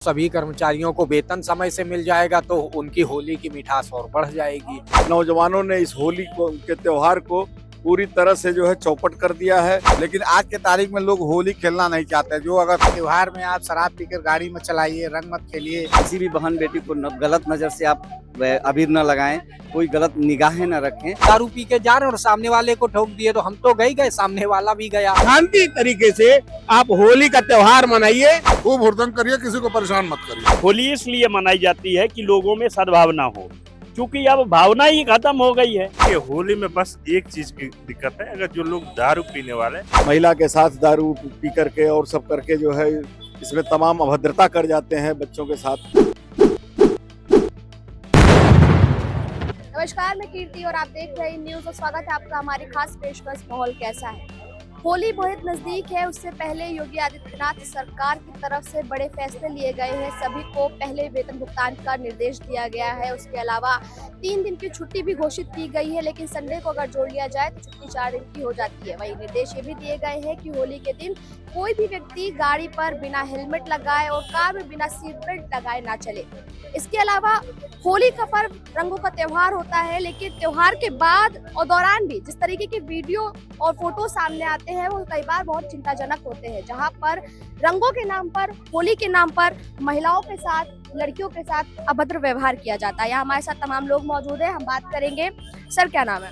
सभी कर्मचारियों को वेतन समय से मिल जाएगा तो उनकी होली की मिठास और बढ़ जाएगी। नौजवानों ने इस होली के त्योहार को पूरी तरह से जो है चौपट कर दिया है। लेकिन आज के तारीख में लोग होली खेलना नहीं चाहते। जो अगर त्योहार में आप शराब पीकर गाड़ी में चलाइए, रंग मत खेलिए। किसी भी बहन बेटी को गलत नजर से आप अबीर न लगाएं, कोई गलत निगाहें न रखें। दारू पी के जा रहे हैं और सामने वाले को ठोक दिए तो हम तो गए, सामने वाला भी गया। शांति तरीके से आप होली का त्योहार मनाइए, खूब हुड़दंग करिए, किसी को परेशान मत करिए। होली इसलिए मनाई जाती है कि लोगों में सद्भावना हो, क्योंकि अब भावना ही खत्म हो गई है। कि होली में बस एक चीज की दिक्कत है, अगर जो लोग दारू पीने वाले महिला के साथ दारू पी करके और सब करके जो है इसमें तमाम अभद्रता कर जाते हैं बच्चों के साथ। नमस्कार, मैं कीर्ति और आप देख रहे हैं न्यूज़ और स्वागत है आपका हमारी खास पेशकश। माहौल कैसा है? होली बहुत नजदीक है। उससे पहले योगी आदित्यनाथ सरकार की तरफ से बड़े फैसले लिए गए हैं। सभी को पहले वेतन भुगतान का निर्देश दिया गया है। उसके अलावा 3 दिन की छुट्टी भी घोषित की गई है, लेकिन संडे को अगर जोड़ लिया जाए तो छुट्टी 4 दिन की हो जाती है। वही निर्देश ये भी दिए गए हैं कि होली के दिन कोई भी व्यक्ति गाड़ी पर बिना हेलमेट लगाए और कार में बिना सीट बेल्ट लगाए ना चले। इसके अलावा होली का पर्व रंगों का त्योहार होता है, लेकिन त्योहार के बाद और दौरान भी जिस तरीके के वीडियो और फोटो सामने आते हैं वो कई बार बहुत चिंताजनक होते हैं, जहां पर रंगों के नाम पर, होली के नाम पर महिलाओं के साथ, लड़कियों के साथ अभद्र व्यवहार किया जाता है। यहाँ हमारे साथ तमाम लोग मौजूद हैं, हम बात करेंगे। सर, क्या नाम है?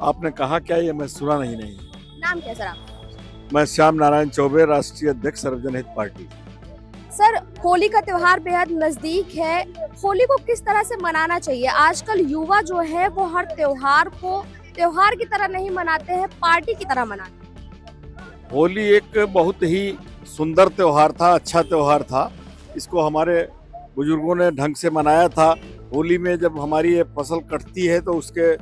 आपने कहा क्या? ये मैं सुना नहीं। नाम क्या सर आप? मैं श्याम नारायण चौबे, राष्ट्रीय अध्यक्ष सर्वजन हित पार्टी। सर, होली का त्योहार बेहद नजदीक है। होली को किस तरह से मनाना चाहिए? आजकल युवा जो है वो हर त्योहार को त्योहार की तरह नहीं मनाते हैं, पार्टी की तरह मनाते हैं। होली एक बहुत ही सुंदर त्योहार था, अच्छा त्योहार था। इसको हमारे बुजुर्गों ने ढंग से मनाया था। होली में जब हमारी ये फसल कटती है तो उसके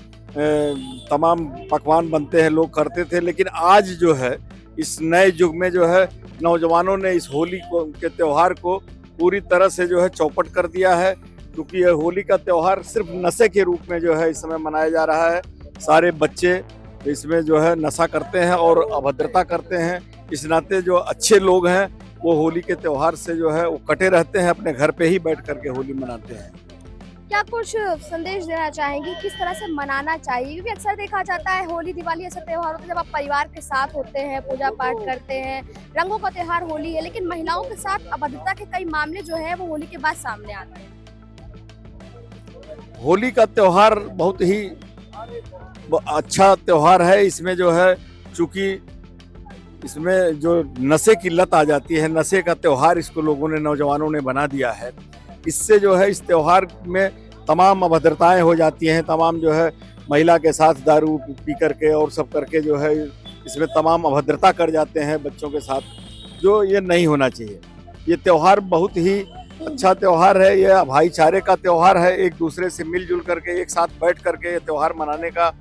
तमाम पकवान बनते हैं, लोग करते थे। लेकिन आज जो है इस नए युग में जो है नौजवानों ने इस होली के त्योहार को पूरी तरह से जो है चौपट कर दिया है, क्योंकि यह होली का त्योहार सिर्फ नशे के रूप में जो है इस समय मनाया जा रहा है। सारे बच्चे इसमें जो है नशा करते हैं और अभद्रता करते हैं। इस नाते जो अच्छे लोग हैं वो होली के त्योहार से जो है वो कटे रहते हैं, अपने घर पे ही बैठ करके होली मनाते हैं। क्या कुछ संदेश देना चाहेंगे, किस तरह से मनाना चाहिए? क्योंकि अक्सर देखा जाता है होली दिवाली ऐसा त्योहार होता है जब आप परिवार के साथ होते हैं, पूजा पाठ करते हैं, रंगों का त्योहार होली है, लेकिन महिलाओं के साथ अभद्रता के कई मामले जो है वो होली के बाद सामने आते हैं। होली का त्योहार बहुत ही अच्छा त्योहार है। इसमें जो है चूंकि इसमें जो नशे की लत आ जाती है, नशे का त्योहार इसको लोगों ने, नौजवानों ने बना दिया है। इससे जो है इस त्योहार में तमाम अभद्रताएं हो जाती हैं। तमाम जो है महिला के साथ दारू पी करके और सब करके जो है इसमें तमाम अभद्रता कर जाते हैं बच्चों के साथ, जो ये नहीं होना चाहिए। ये त्योहार बहुत ही अच्छा त्योहार है। यह भाईचारे का त्योहार है। एक दूसरे से मिलजुल करके एक साथ बैठ करके ये त्योहार मनाने का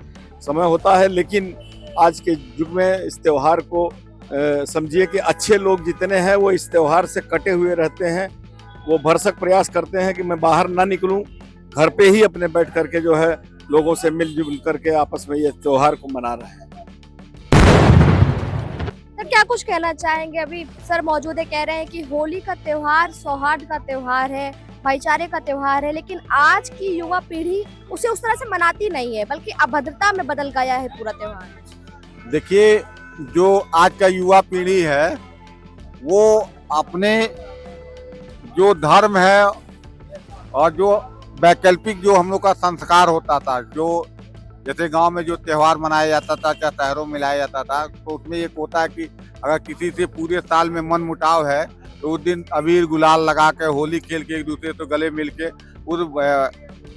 समय होता है। लेकिन आज के युग में इस त्योहार को समझिए कि अच्छे लोग जितने हैं वो इस त्योहार से कटे हुए रहते हैं। वो भरसक प्रयास करते हैं कि मैं बाहर ना निकलूं, घर पे ही अपने बैठ करके जो है लोगों से मिलजुल करके आपस में ये त्योहार को मना रहे हैं। सर, क्या कुछ कहना चाहेंगे? अभी सर मौजूद है, कह रहे हैं कि होली का त्योहार सौहार्द का त्योहार है, भाईचारे का त्योहार है, लेकिन आज की युवा पीढ़ी उसे उस तरह से मनाती नहीं है, बल्कि अभद्रता में बदल गया है पूरा त्योहार। देखिए, जो आज का युवा पीढ़ी है वो अपने जो धर्म है और जो वैकल्पिक जो हम लोग का संस्कार होता था, जो जैसे गांव में जो त्योहार मनाया जाता था, क्या शहरों में लाया जाता था, तो उसमें एक होता है कि अगर किसी से पूरे साल में मन मुटाव है तो उस दिन अबीर गुलाल लगा के होली खेल के एक दूसरे से गले मिल के उस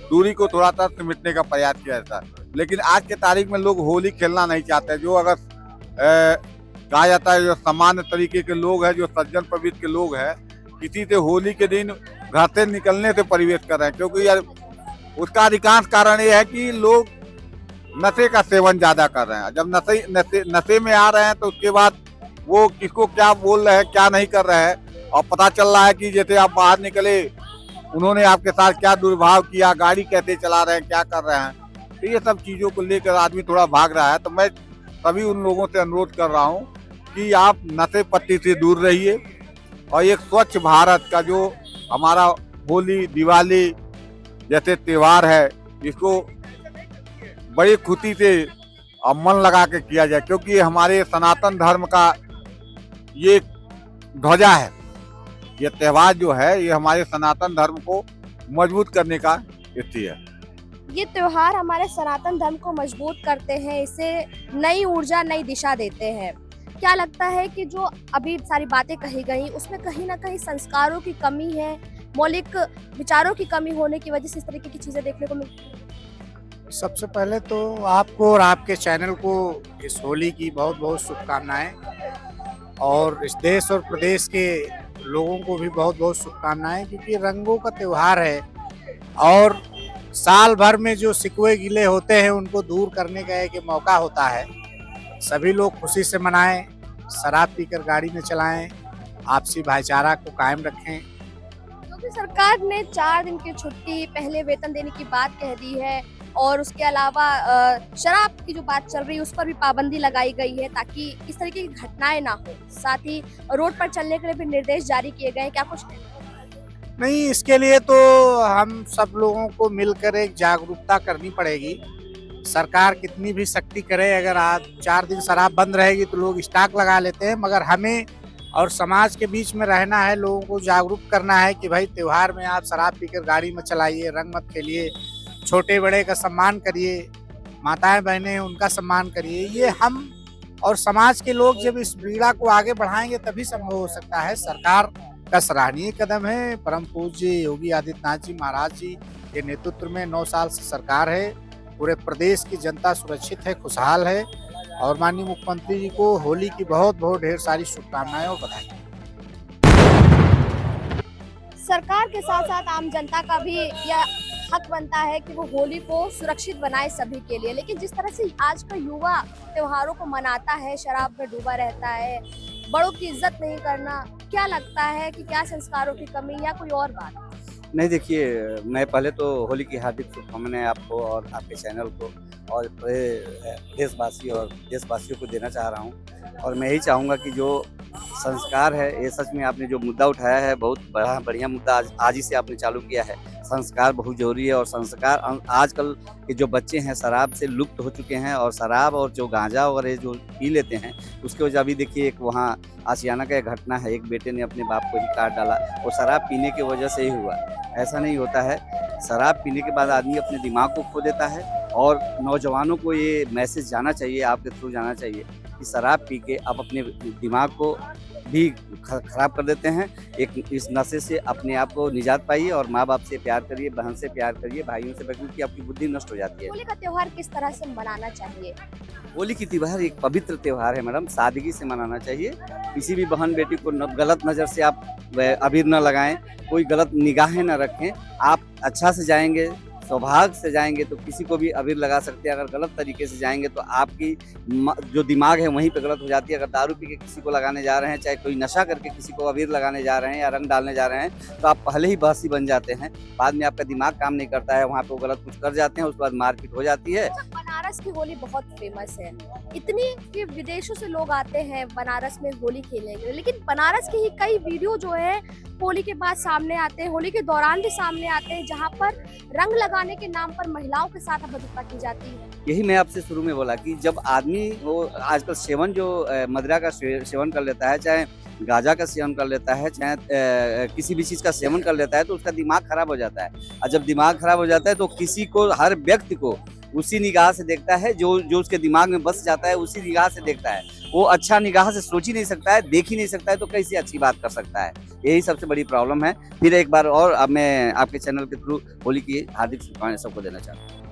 दूरी को थोड़ा सा सिमटने का प्रयास किया जाता है। लेकिन आज के तारीख में लोग होली खेलना नहीं चाहते। जो अगर कहा जाता है जो सामान्य तरीके के लोग हैं, जो सज्जन प्रवृत्ति के लोग हैं, किसी से होली के दिन घर से निकलने से परिवेश कर रहे हैं, क्योंकि यार उसका अधिकांश कारण ये है कि लोग नशे का सेवन ज्यादा कर रहे हैं। जब नशे में आ रहे हैं तो उसके बाद वो किसको क्या बोल रहे हैं, क्या नहीं कर रहे हैं, और पता चल रहा है कि जैसे आप बाहर निकले उन्होंने आपके साथ क्या दुर्भाव किया, गाड़ी कैसे चला रहे हैं, क्या कर रहे हैं। तो ये सब चीजों को लेकर आदमी थोड़ा भाग रहा है। तो मैं सभी उन लोगों से अनुरोध कर रहा हूँ कि आप नशे पत्ती से दूर रहिए और एक स्वच्छ भारत का जो हमारा होली दिवाली जैसे त्योहार है, इसको बड़ी खुशी से और मन लगा के किया जाए, क्योंकि ये हमारे सनातन धर्म का ये ध्वजा है। ये त्योहार जो है ये हमारे सनातन धर्म को मजबूत करने का स्थिति है। ये त्योहार हमारे सनातन धर्म को मजबूत करते हैं, इसे नई ऊर्जा नई दिशा देते हैं। क्या लगता है कि जो अभी सारी बातें कही गई उसमें कहीं ना कहीं संस्कारों की कमी है, मौलिक विचारों की कमी होने की वजह से इस तरीके की चीजें देखने को मिलती है? सबसे पहले तो आपको और आपके चैनल को इस होली की बहुत बहुत शुभकामनाएं, और इस देश और प्रदेश के लोगों को भी बहुत बहुत शुभकामनाएं, क्योंकि रंगों का त्योहार है और साल भर में जो सिकवे गिले होते हैं उनको दूर करने का एक मौका होता है। सभी लोग खुशी से मनाएं, शराब पीकर गाड़ी में चलाएं, आपसी भाईचारा को कायम रखें। क्योंकि सरकार ने 4 दिन की छुट्टी, पहले वेतन देने की बात कह दी है, और उसके अलावा शराब की जो बात चल रही है उस पर भी पाबंदी लगाई गई है ताकि इस तरीके की घटनाएं ना हो। साथ ही रोड पर चलने के लिए भी निर्देश जारी किए गए हैं। क्या कुछ नहीं, इसके लिए तो हम सब लोगों को मिलकर एक जागरूकता करनी पड़ेगी। सरकार कितनी भी सख्ती करे, अगर आज 4 दिन शराब बंद रहेगी तो लोग स्टॉक लगा लेते हैं, मगर हमें और समाज के बीच में रहना है, लोगों को जागरूक करना है कि भाई त्योहार में आप शराब पीकर गाड़ी मत चलाइए, रंग मत खेलिए, छोटे बड़े का सम्मान करिए, माताएं बहनें उनका सम्मान करिए। ये हम और समाज के लोग जब इस पीड़ा को आगे बढ़ाएंगे तभी संभव हो सकता है। सरकार का सराहनीय कदम है। परम पूज्य योगी आदित्यनाथ जी महाराज जी के नेतृत्व में 9 साल से सरकार है, पूरे प्रदेश की जनता सुरक्षित है, खुशहाल है, और माननीय मुख्यमंत्री जी को होली की बहुत बहुत ढेर सारी शुभकामनाएं और बधाई। सरकार के साथ साथ आम जनता का भी यह हक बनता है कि वो होली को सुरक्षित बनाए सभी के लिए, लेकिन जिस तरह से आज का युवा त्योहारों को मनाता है, शराब में डूबा रहता है, बड़ों की इज्जत नहीं करना, क्या लगता है कि क्या संस्कारों की कमी या कोई और बात? नहीं, देखिए, मैं पहले तो होली की हार्दिक शुभकामनाएं आपको और आपके चैनल को और देशवासी और देशवासियों को देना चाह रहा हूं। और मैं यही चाहूँगा कि जो संस्कार है, ये सच में आपने जो मुद्दा उठाया है बहुत बड़ा बढ़िया मुद्दा आज ही से आपने चालू किया है। संस्कार बहुत जरूरी है, और संस्कार आजकल के जो बच्चे हैं शराब से लुप्त हो चुके हैं, और शराब और जो गांजा वगैरह जो पी लेते हैं उसके वजह अभी देखिए एक वहाँ आशियाना का एक घटना है, एक बेटे ने अपने बाप को ही काट डाला, और शराब पीने की वजह से ही हुआ। ऐसा नहीं होता है, शराब पीने के बाद आदमी अपने दिमाग को खो देता है, और नौजवानों को ये मैसेज जाना चाहिए, आपके थ्रू जाना चाहिए कि शराब पी के आप अपने दिमाग को भी खराब कर देते हैं। एक इस नशे से अपने आप को निजात पाइए, और माँ बाप से प्यार करिए, बहन से प्यार करिए, भाइयों से, क्योंकि आपकी बुद्धि नष्ट हो जाती है। होली का त्योहार किस तरह से मनाना चाहिए? होली की त्योहार एक पवित्र त्योहार है मैडम, सादगी से मनाना चाहिए। किसी भी बहन बेटी को गलत नज़र से आप अबीर न लगाएं, कोई गलत निगाहें न रखें। आप अच्छा से जाएंगे, सौभाग्य से जाएंगे तो किसी को भी अबीर लगा सकते हैं। अगर गलत तरीके से जाएंगे तो आपकी जो दिमाग है वहीं पे गलत हो जाती है। अगर दारू पी के किसी को लगाने जा रहे हैं, चाहे कोई नशा करके किसी को अबीर लगाने जा रहे हैं या रंग डालने जा रहे हैं, तो आप पहले ही बहसी बन जाते हैं, बाद में आपका दिमाग काम नहीं करता है, वहाँ पे वो गलत कुछ कर जाते हैं, उसके बाद मारपीट हो जाती है। बनारस की होली बहुत फेमस है, इतनी कि विदेशों से लोग आते हैं बनारस में होली खेलने के लिए, लेकिन बनारस के ही कई वीडियो जो है होली के बाद सामने आते हैं, होली के दौरान भी सामने आते हैं, जहां पर रंग लगाने के नाम पर महिलाओं के साथ अभद्रता की जाती है। यही मैं आपसे शुरू में बोला कि जब आदमी वो आजकल सेवन जो मदिरा का सेवन कर लेता है, चाहे गांजा का सेवन कर लेता है, चाहे किसी भी चीज़ का सेवन कर लेता है, तो उसका दिमाग खराब हो जाता है। और जब दिमाग खराब हो जाता है तो किसी को, हर व्यक्ति को उसी निगाह से देखता है, जो उसके दिमाग में बस जाता है उसी निगाह से देखता है। वो अच्छा निगाह से सोच ही नहीं सकता है, देख ही नहीं सकता है, तो कैसे अच्छी बात कर सकता है? यही सबसे बड़ी प्रॉब्लम है। फिर एक बार और अब मैं आपके चैनल के थ्रू होली की हार्दिक शुभकामनाएं सबको देना चाहता हूँ।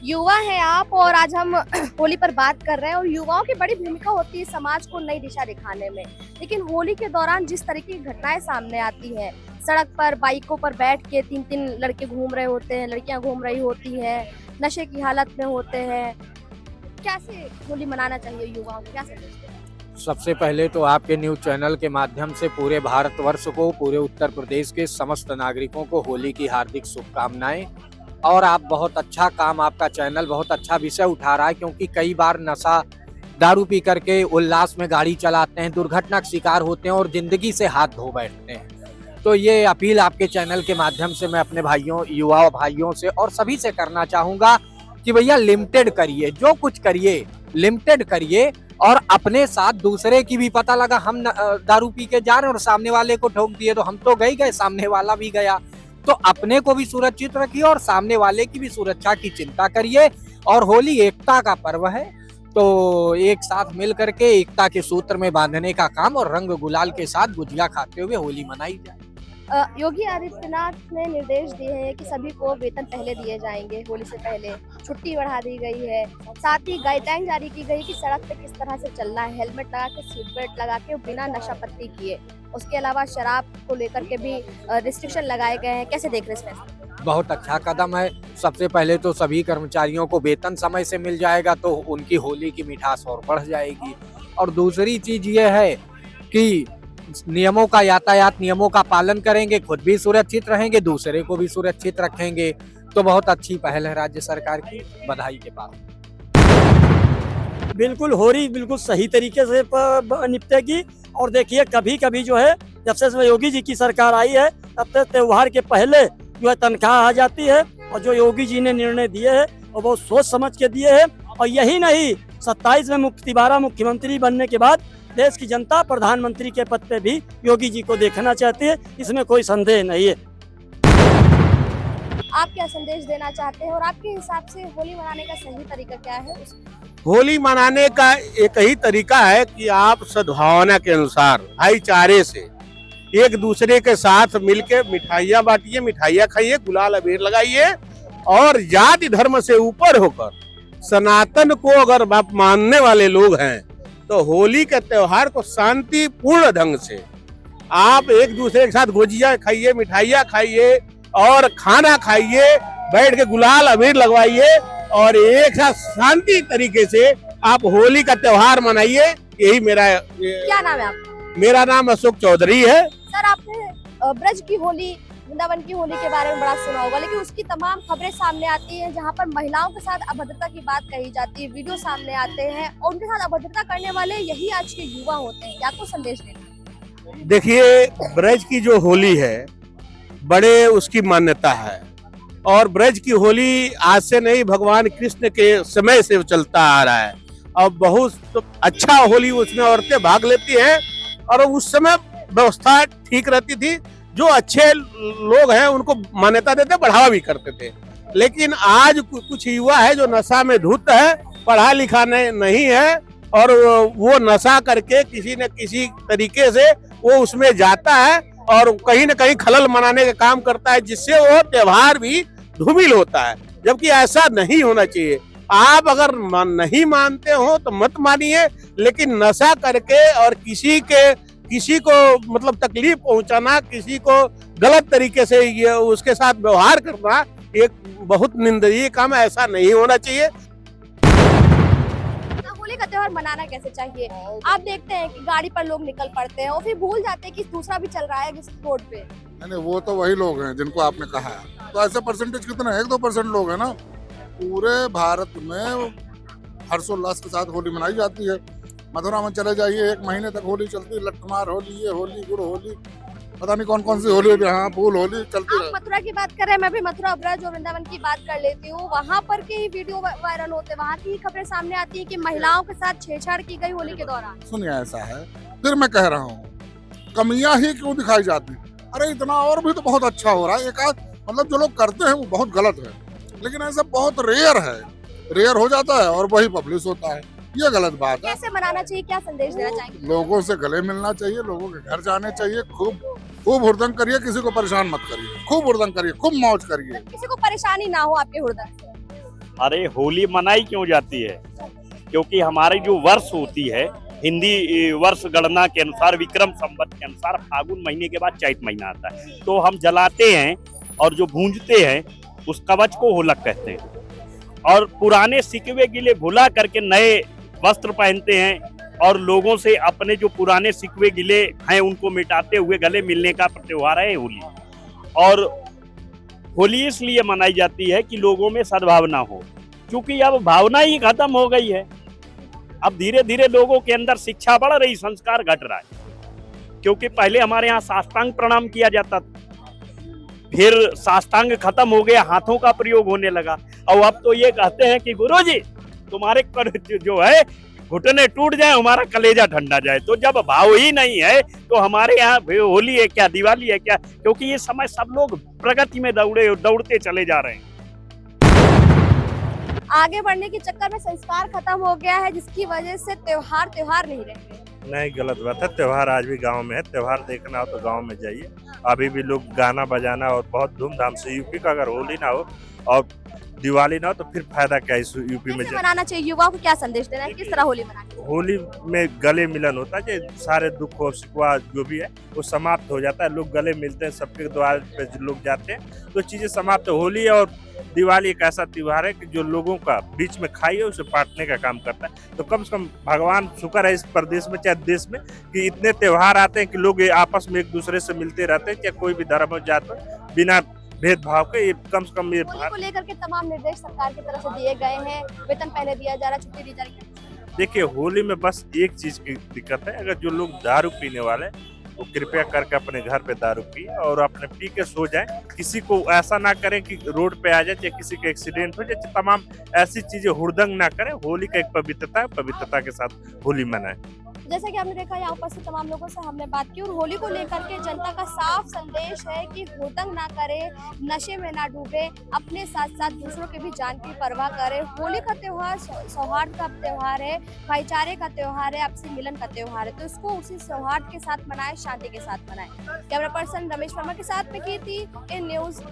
युवा है आप, और आज हम होली पर बात कर रहे हैं, और युवाओं की बड़ी भूमिका होती है समाज को नई दिशा दिखाने में। लेकिन होली के दौरान जिस तरीके की घटनाएं सामने आती है, सड़क पर बाइकों पर बैठ के 3-3 लड़के घूम रहे होते हैं, लड़कियां घूम रही होती हैं, नशे की हालत में होते हैं, कैसे होली मनाना चाहिए युवाओं को, क्या समझते हैं? सबसे पहले तो आपके न्यूज चैनल के माध्यम से पूरे भारतवर्ष को, पूरे उत्तर प्रदेश के समस्त नागरिकों को होली की हार्दिक शुभकामनाएं। और आप बहुत अच्छा काम, आपका चैनल बहुत अच्छा विषय उठा रहा है, क्योंकि कई बार नशा दारू पी करके उल्लास में गाड़ी चलाते हैं, दुर्घटना का शिकार होते हैं और जिंदगी से हाथ धो बैठते हैं। तो ये अपील आपके चैनल के माध्यम से मैं अपने भाइयों, युवा भाइयों से और सभी से करना चाहूंगा कि भैया लिमिटेड करिए, जो कुछ करिए लिमिटेड करिए और अपने साथ दूसरे की भी पता लगा हम दारू पी के जा रहे हैं और सामने वाले को ठोक दिए तो हम तो गए, सामने वाला भी गया। तो अपने को भी सुरक्षित रखिए और सामने वाले की भी सुरक्षा की चिंता करिए। और होली एकता का पर्व है, तो एक साथ मिल करके एकता के सूत्र में बांधने का काम और रंग गुलाल के साथ गुजिया खाते हुए होली मनाई जाए। योगी आदित्यनाथ ने निर्देश दिए हैं कि सभी को वेतन पहले दिए जाएंगे, होली से पहले छुट्टी बढ़ा दी गई है, साथ ही गाइडलाइन जारी की गई कि सड़क पे किस तरह से चलना है, हेलमेट लगा के, सीट बेल्ट लगा के, बिना नशा पत्ती किए। उसके अलावा शराब को लेकर के भी रिस्ट्रिक्शन लगाए गए हैं। कैसे देख रहे हैं इस फैसले? बहुत अच्छा कदम है। सबसे पहले तो सभी कर्मचारियों को वेतन समय से मिल जाएगा तो उनकी होली की मिठास और बढ़ जाएगी। और दूसरी चीज ये है कि नियमों का, यातायात नियमों का पालन करेंगे, खुद भी सुरक्षित रहेंगे, दूसरे को भी सुरक्षित रखेंगे। तो बहुत अच्छी पहल है राज्य सरकार की, बधाई के पास। बिल्कुल होली बिल्कुल सही तरीके से निपटेगी। और देखिए कभी कभी जो है, जब से योगी जी की सरकार आई है तब से त्योहार के पहले जो है तनख्वाह आ जाती है। और जो योगी जी ने निर्णय दिए है और बहुत सोच समझ के दिए है। और यही नहीं, 27 में दोबारा मुख्यमंत्री बनने के बाद देश की जनता प्रधानमंत्री के पद पे भी योगी जी को देखना चाहती है, इसमें कोई संदेह नहीं है। आप क्या संदेश देना चाहते हैं और आपके हिसाब से होली मनाने का सही तरीका क्या है? होली मनाने का एक ही तरीका है कि आप सद्भावना के अनुसार भाईचारे से एक दूसरे के साथ मिलके मिठाइयाँ बांटिए, मिठाइयाँ खाइए, गुलाल अबीर लगाइए। और जाति धर्म से ऊपर होकर सनातन को अगर आप मानने वाले लोग हैं तो होली के त्योहार को शांतिपूर्ण ढंग से आप एक दूसरे के साथ गुजिया खाइए, मिठाइयाँ खाइए और खाना खाइए, बैठ के गुलाल अबीर लगवाइए और एक साथ शांति तरीके से आप होली का त्योहार मनाइए। यही मेरा। क्या नाम है आपका? मेरा नाम अशोक चौधरी है। सर, आपने ब्रज की होली, वृंदावन की होली के बारे में बड़ा सुना होगा, लेकिन उसकी तमाम खबरें सामने आती हैं जहां पर महिलाओं के साथ अभद्रता की बात कही जाती है, वीडियो सामने आते हैं और उनके साथ अभद्रता करने वाले यही आज के युवा होते हैं। क्या आपको संदेश देना? देखिए, ब्रज की जो होली है बड़े उसकी मान्यता है और ब्रज की होली आज से नहीं, भगवान कृष्ण के समय से चलता आ रहा है। और बहुत अच्छा होली उसमें औरतें भाग लेती हैं और उस समय व्यवस्था ठीक रहती थी। जो अच्छे लोग हैं उनको मान्यता देते, बढ़ावा भी करते थे। लेकिन आज कुछ युवा है जो नशा में धुत है, पढ़ा लिखा नहीं है और वो नशा करके किसी न किसी तरीके से वो उसमें जाता है और कहीं न कहीं खलल मनाने का काम करता है, जिससे वो त्योहार भी धूमिल होता है। जबकि ऐसा नहीं होना चाहिए। आप अगर नहीं मानते हो तो मत मानिए, लेकिन नशा करके और किसी को मतलब तकलीफ पहुंचाना, किसी को गलत तरीके से ये उसके साथ व्यवहार करना एक बहुत निंदनीय काम है। ऐसा नहीं होना चाहिए। होली का त्योहार मनाना कैसे चाहिए? आप देखते हैं कि गाड़ी पर लोग निकल पड़ते हैं और फिर भूल जाते हैं कि दूसरा भी चल रहा है इस रोड पे। नहीं, वो तो वही लोग हैं जिनको आपने कहा है। तो ऐसे परसेंटेज कितना है? 1-2% लोग हैं ना। पूरे भारत में हर्षोल्लास के साथ होली मनाई जाती है। मथुरा में चले जाइए, 1 महीने तक होली चलती है। लट्ठमार होली, ये होली, गुड़ होली, पता नहीं कौन कौन सी होली है। हाँ, फूल होली चलती है। आप मथुरा की बात कर रहे हैं, मैं भी मथुरा, ब्रज और वृंदावन की बात कर लेती हूँ। वहाँ पर के ही वीडियो वायरल होते हैं, वहाँ की खबरें सामने आती है कि महिलाओं के साथ छेड़छाड़ की गई होली के दौरान। सुनिए, ऐसा है, फिर मैं कह रहा हूँ, कमियां ही क्यों दिखाई जाती? अरे इतना और भी तो बहुत अच्छा हो रहा है। एक आध मतलब जो लोग करते हैं वो बहुत गलत है, लेकिन ऐसा बहुत रेयर हो जाता है और वही पब्लिश होता है। ये गलत बात है। कैसे मनाना चाहिए? क्या संदेश देना चाहेंगे? लोगों से गले मिलना चाहिए, लोगों के घर जाने चाहिए, खूब हुड़दंग करिए, किसी को परेशान मत करिए, खूब हुड़दंग करिए, खूब मौज करिए, किसी को परेशानी ना हो आपके हुड़दंग से। अरे होली मनाई क्यों जाती है? क्योंकि हमारी जो वर्ष होती है, हिंदी वर्ष गणना के अनुसार, विक्रम संवत के अनुसार फागुन महीने के बाद चैत महीना आता है, तो हम जलाते हैं और जो भूंजते हैं उस कवच को होलक कहते हैं। और पुराने सिकवे गिले भुला करके नए वस्त्र पहनते हैं और लोगों से अपने जो पुराने सिकवे गिले हैं उनको मिटाते हुए गले मिलने का त्योहार है होली। और होली इसलिए मनाई जाती है कि लोगों में सद्भावना हो, क्योंकि अब भावना ही खत्म हो गई है। अब धीरे धीरे लोगों के अंदर शिक्षा बढ़ रही, संस्कार घट रहा है। क्योंकि पहले हमारे यहाँ साष्टांग प्रणाम किया जाता था, फिर साष्टांग खत्म हो गया, हाथों का प्रयोग होने लगा, और अब तो ये कहते हैं कि गुरुजी तुम्हारे जो है घुटने टूट जाए, हमारा कलेजा ठंडा जाए। तो जब भाव ही नहीं है तो हमारे यहाँ होली है क्या, दिवाली है क्या? क्योंकि ये समय सब लोग प्रगति में दौड़ते चले जा रहे हैं। आगे बढ़ने के चक्कर में संस्कार खत्म हो गया है, जिसकी वजह से त्योहार नहीं रहे। नहीं, गलत बात है। त्योहार आज भी गांव में है। त्योहार देखना हो तो गांव में जाइए। अभी भी लोग गाना बजाना और बहुत धूमधाम से, यूपी का अगर होली ना हो और दिवाली ना हो तो फिर फायदा क्या इस यूपी में? कैसे मनाना चाहिए? युवाओं को क्या संदेश देना है, किस तरह होली मनानी है? होली में गले मिलन होता है, सारे दुख और शिकवा जो भी है वो समाप्त हो जाता है। लोग गले मिलते हैं, सबके द्वार पे जो लोग जाते हैं तो चीजें समाप्त। होली और दिवाली एक ऐसा त्योहार है कि जो लोगों का बीच में खाई है उसे बांटने का काम करता है। तो कम से कम भगवान शुक्र है इस प्रदेश में, चाहे देश में, कि इतने त्योहार आते हैं कि लोग आपस में एक दूसरे से मिलते रहते हैं, चाहे कोई भी धर्म हो, जात हो, बिना भेदभाव के। ये कम से कम ये होली को लेकर के तमाम निर्देश सरकार की तरफ से दिए गए हैं, वेतन पहले दिया जा रहा है, छुट्टी दी जा रही है। देखिए, होली में बस एक चीज की दिक्कत है, अगर जो लोग दारू पीने वाले वो कृपया करके अपने घर पे दारू पिए और अपने पी के सो जाएं। किसी को ऐसा ना करें कि रोड पे आ जाए, चाहे किसी का एक्सीडेंट हो जाए, तमाम ऐसी चीजें हुड़दंग ना करें। होली का एक पवित्रता है, पवित्रता के साथ होली मनाएं। जैसा कि आपने देखा, यहाँ उपस्थित तमाम लोगों से हमने बात की और होली को लेकर के जनता का साफ संदेश है कि हुड़दंग ना करे, नशे में ना डूबे, अपने साथ साथ दूसरों की भी जान की परवाह करे। होली का त्योहार सौहार्द का त्योहार है, भाईचारे का त्योहार है, आपसी मिलन का त्योहार है, तो इसको उसी सौहार्द के साथ मनाएं, शांति के साथ मनाएं। कैमरा पर्सन रमेश वर्मा के साथ में की थी इन न्यूज।